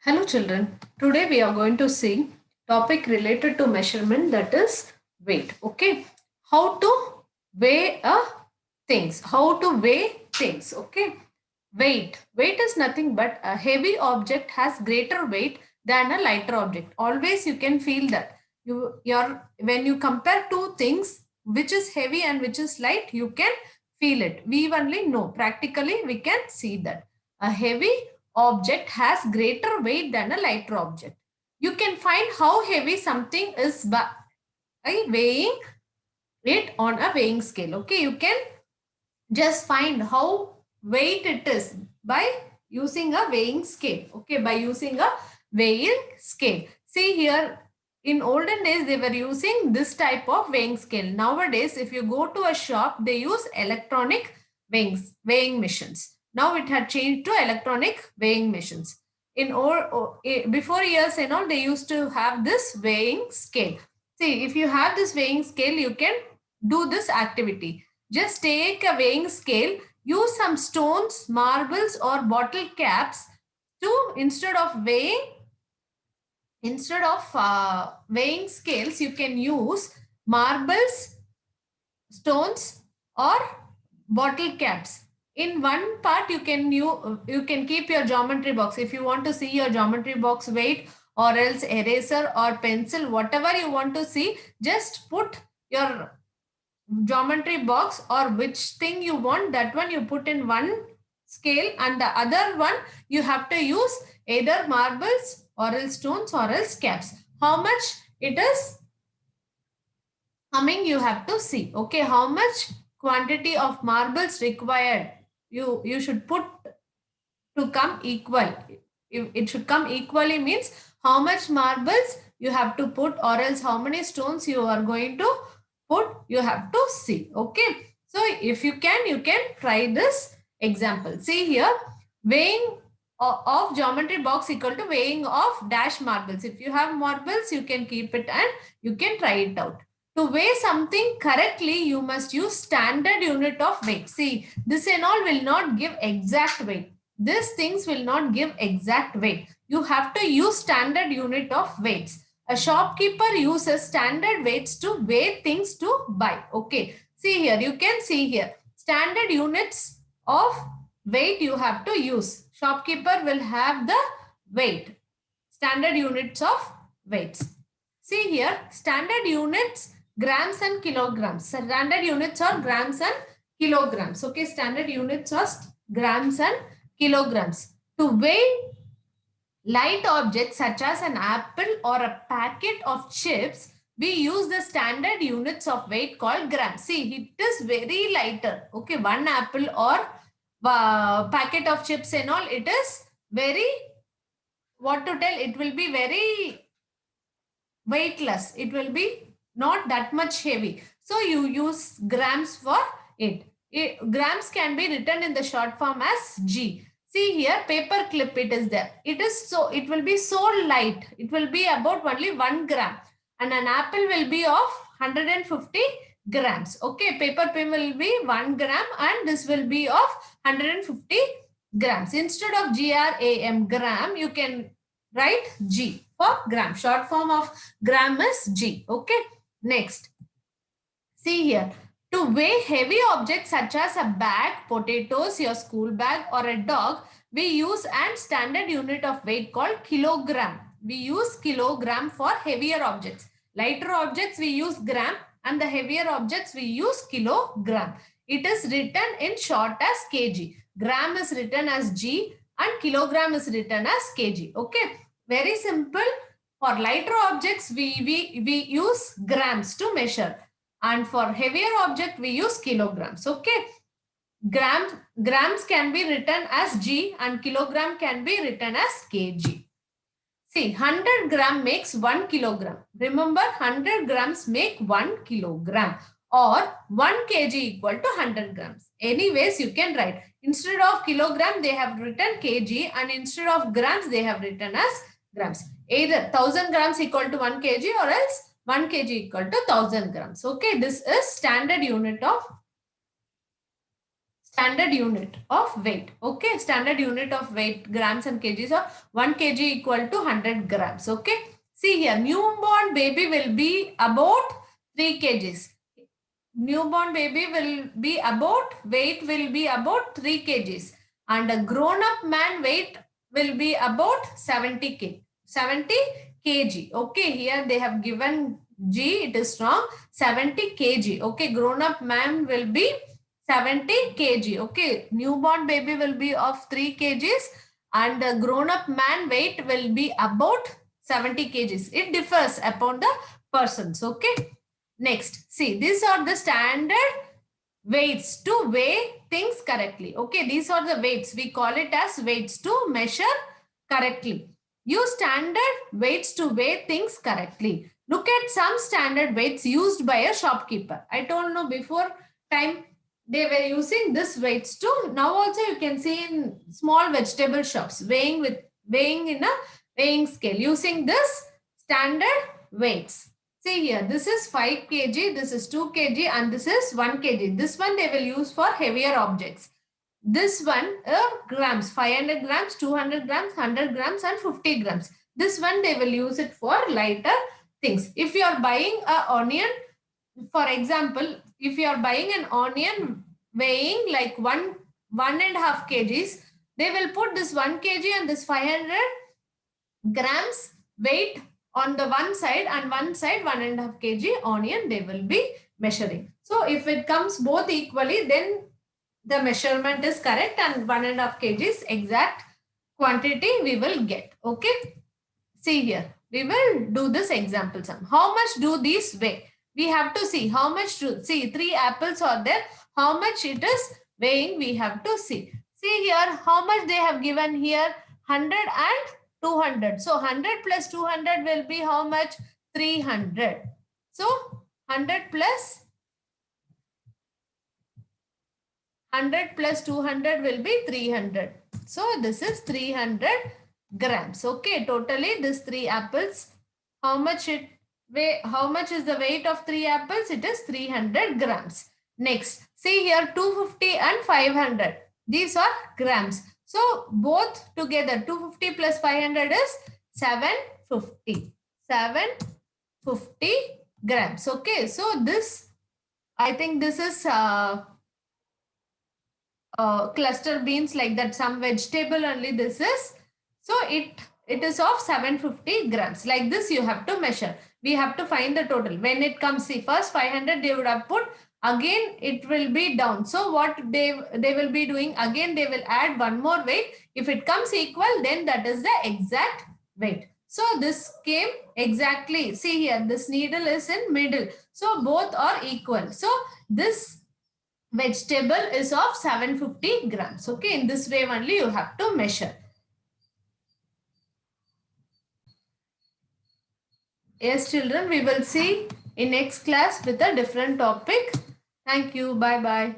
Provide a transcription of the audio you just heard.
Hello children, today we are going to see topic related to measurement, that is weight. Okay, how to weigh things. Okay, weight is nothing but a heavy object has greater weight than a lighter object. Always you can feel that your when you compare two things, which is heavy and which is light, you can feel it. We only know, practically we can see that a heavy object has greater weight than a lighter object. You can find how heavy something is by weighing it on a weighing scale. Okay, you can just find how weight it is by using a weighing scale. Okay, by using a weighing scale. See here, in olden days they were using this type of weighing scale. Nowadays if you go to a shop, they use electronic weighing machines. Now it had changed to electronic weighing machines. In all before years and all, they used to have this weighing scale. See, if you have this weighing scale, you can do this activity. Just take a weighing scale, use some stones, marbles, or bottle caps to instead of weighing scales, you can use marbles, stones, or bottle caps. In one part, you can keep your geometry box. If you want to see your geometry box weight, or else eraser or pencil, whatever you want to see, just put your geometry box or which thing you want, that one you put in one scale, and the other one you have to use either marbles or else stones or else caps. How much it is coming, you have to see. Okay, how much quantity of marbles required, you should put to come equal. If it should come equally means how much marbles you have to put, or else how many stones you are going to put, you have to see. Okay, so if you can try this example. See here, weighing of geometry box equal to weighing of dash marbles. If you have marbles, you can keep it and you can try it out. To weigh something correctly, you must use standard unit of weight. See, this and all will not give exact weight. These things will not give exact weight. You have to use standard unit of weights. A shopkeeper uses standard weights to weigh things to buy. Okay. See here, you can see here. Standard units of weight you have to use. Shopkeeper will have the weight. Standard units of weights. See here, standard units, grams and kilograms. Standard units are grams and kilograms. Okay, standard units are grams and kilograms. To weigh light objects such as an apple or a packet of chips, we use the standard units of weight called grams. See, it is very lighter. Okay, one apple or packet of chips and all, it is very, what to tell, it will be very weightless. It will be not that much heavy. So you use grams for it. Grams can be written in the short form as G. See here, paper clip, it is there. It will be so light. It will be about only 1 gram. And an apple will be of 150 grams. Okay, paper pin will be 1 gram and this will be of 150 grams. Instead of gram, gram, you can write G for gram. Short form of gram is G. Okay, next. See here, to weigh heavy objects such as a bag, potatoes, your school bag, or a dog, we use an standard unit of weight called kilogram. We use kilogram for heavier objects. Lighter objects we use gram, and the heavier objects we use kilogram. It is written in short as kg. Gram is written as G and kilogram is written as kg. Okay, very simple. For lighter objects, we use grams to measure. And for heavier object, we use kilograms. Okay. Grams can be written as G and kilogram can be written as kg. See, 100 gram makes 1 kilogram. Remember, 100 grams make 1 kilogram, or 1 kg equal to 100 grams. Anyways, you can write. Instead of kilogram, they have written kg, and instead of grams, they have written as grams. Either 1000 grams equal to 1 kg, or else 1 kg equal to 1000 grams. Okay, this is standard standard unit of weight. Okay, standard unit of weight, grams and kgs, or 1 kg equal to 100 grams. Okay, see here, newborn baby will be about 3 kgs. Newborn baby will be about, weight will be about 3 kgs, and a grown up man weight will be about 70 kg. Okay, here they have given G, it is wrong. 70 kg. Okay, grown up man will be 70 kg. Okay, newborn baby will be of 3 kgs, and the grown up man weight will be about 70 kgs. It differs upon the persons. Okay, next, see, these are the standard weights to weigh things correctly. Okay, these are the weights. We call it as weights to measure correctly. Use standard weights to weigh things correctly. Look at some standard weights used by a shopkeeper. I told no before time they were using this weights too. Now also you can see in small vegetable shops weighing in a weighing scale using this standard weights. See here, this is 5 kg, this is 2 kg, and this is 1 kg. This one they will use for heavier objects. This one grams, 500 grams, 200 grams, 100 grams, and 50 grams. This one they will use it for lighter things. If you are buying an onion, for example, if you are buying an onion weighing like 1.5 kgs, they will put this 1 kg and this 500 grams weight on the one side, and one side 1.5 kg onion they will be measuring. So if it comes both equally, then the measurement is correct, and 1.5 kg is exact quantity we will get. Okay, see here, we will do this example sum. How much do these weigh? We have to see how much to see. 3 apples are there. How much it is weighing we have to see. See here how much they have given here, 100 and 200. So 100 plus 200 will be how much? 300. So 100 plus 200 will be 300. So this is 300 grams. Okay, totally this 3 apples, how much it weigh? How much is the weight of 3 apples? It is 300 grams. Next, see here 250 and 500. These are grams. So both together 250 plus 500 is 750. 750 grams. Okay, so this, I think this is cluster beans, like that, some vegetable only this is. So it is of 750 grams. Like this you have to measure. We have to find the total. When it comes, see, first 500 they would have put, again it will be down. So what they will be doing, again they will add one more weight. If it comes equal, then that is the exact weight. So this came exactly. See here, this needle is in middle. So both are equal. So this vegetable is of 750 grams. Okay, in this way only you have to measure. Yes, children, we will see in next class with a different topic. Thank you. Bye-bye.